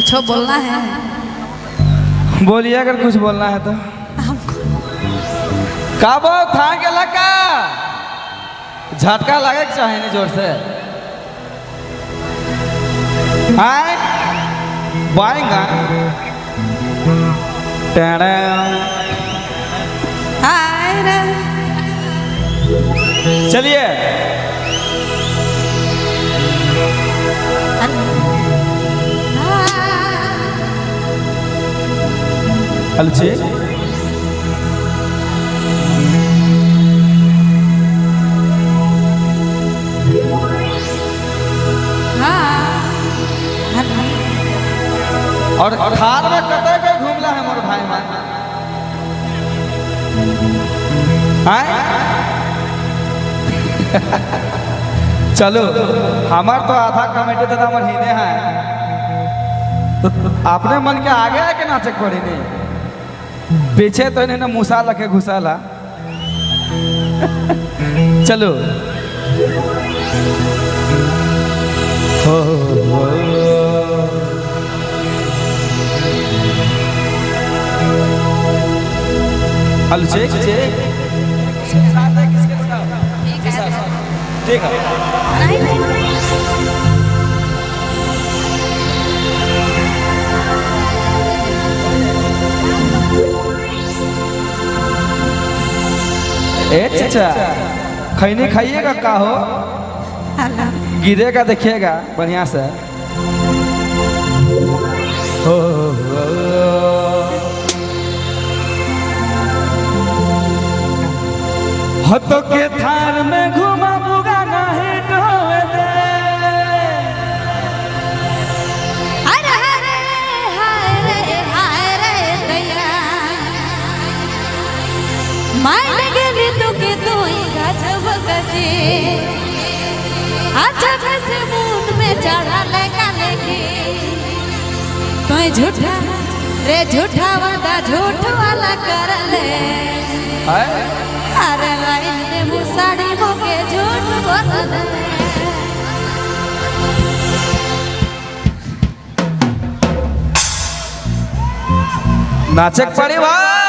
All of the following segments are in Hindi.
कुछ बोलना है? बोलिए अगर कुछ बोलना है तो। का बहुत था के लगा झटका लगे के चाहे नहीं जोर से। हाय बाएगा टेढ़े हाय रे चलिए अलछे और थार में कतई के घूमला है मोर भाई में चलो हमार तो आधा कमेटी तो हमार हिने है तो अपने मन के आगे है कि नाचक पड़ी नहीं पीछे तो इन्हें मूसा लखे घुसाला चलो हो अलछे किसके साथ है किसके साथ ठीक है ए चाचा खैनी खाइएगा का हो गिरेगा देखिएगा बढ़िया से हतो के थार में घुमा बुगा नहीं ढोवे दे हाय रे दैया मान गेली तू के तू गजब गजे अच्छा से मुंह में चढ़ा लगा लेके तो झूठा रे झूठा वादा झूठ वाला कर ले अरे लाइन में मुसाड़ी होके झूठ बोल दे नाचक पड़ी भाई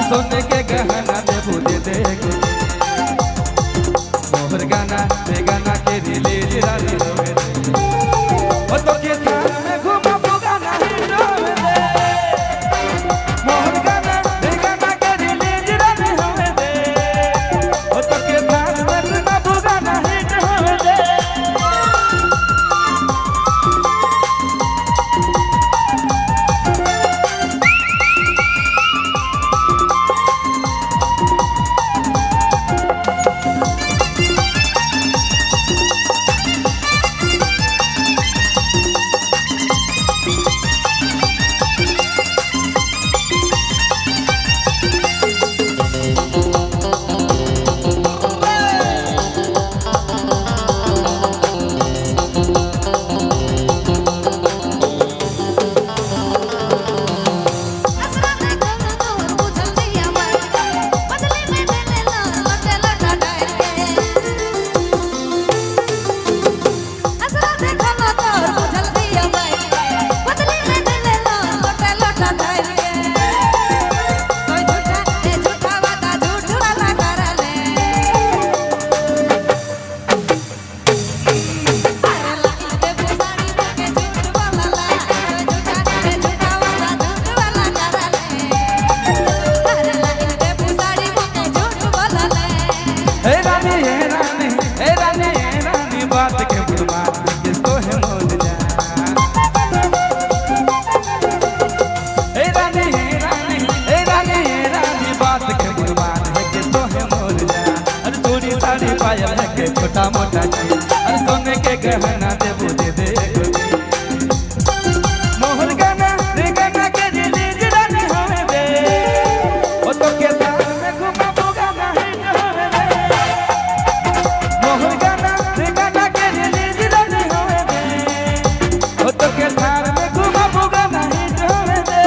सोने के गहना दे बुझे दे मोहर गाना ते गाना के रिलीज रानी होवे दे ओ तो के थार में घुमा बुगा नहीं होवे दे मोहर गाना ते गाना के रिलीज रानी होवे दे ओ तो के थार में घुमा बुगा नहीं होवे दे छोटा मोटा चीज अरे सोने के गहना दे बुझे दे मोहर गाना रे गाना के रिलीज रानी होवे दे ओ तो के थार में घुमा बुगा नहीं होवे दे मोहर गाना रे गाना के रिलीज रानी होवे दे ओ तो के थार में घुमा बुगा नहीं होवे दे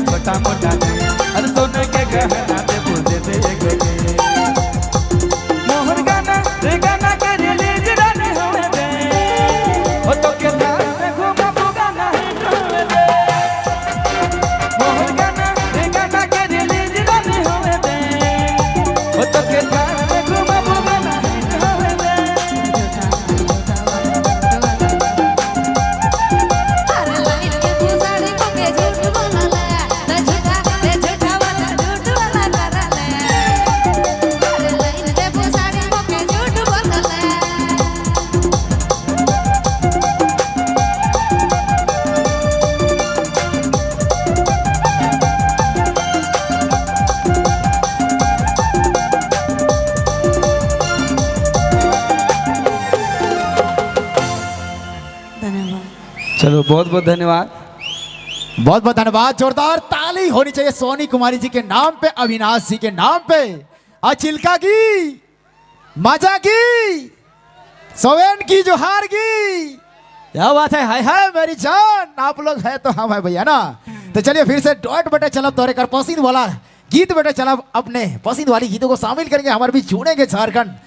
छोटा मोटा अरे सोने के गहना दे बुझे दे मोहर गाना रे गाना के रिलीज रानी होवे दे ओ तो के थार में घुमा बुगा नहीं होवे दे मोहर गाना रे गाना के रिलीज रानी होवे दे ओ तो के थार में घुमा बुगा नहीं होवे दे अरे लाइन के गुजारी को के झूठ बोला चलो बहुत बहुत धन्यवाद बहुत बहुत धन्यवाद। जोरदार ताली होनी चाहिए सोनी कुमारी जी के नाम पे, अविनाश जी के नाम पे, अचिल्का की, मजा की, सोवेन की, जोहार की। क्या बात है, हाय हाय मेरी जान, आप लोग है तो हम है भैया ना। तो चलिए फिर से डॉट बेटे चलब दौरे कर पसंद वाला गीत बेटे चलब, अपने पसंद वाली गीतों को शामिल करके हमारे बीच जुड़ेंगे झारखंड।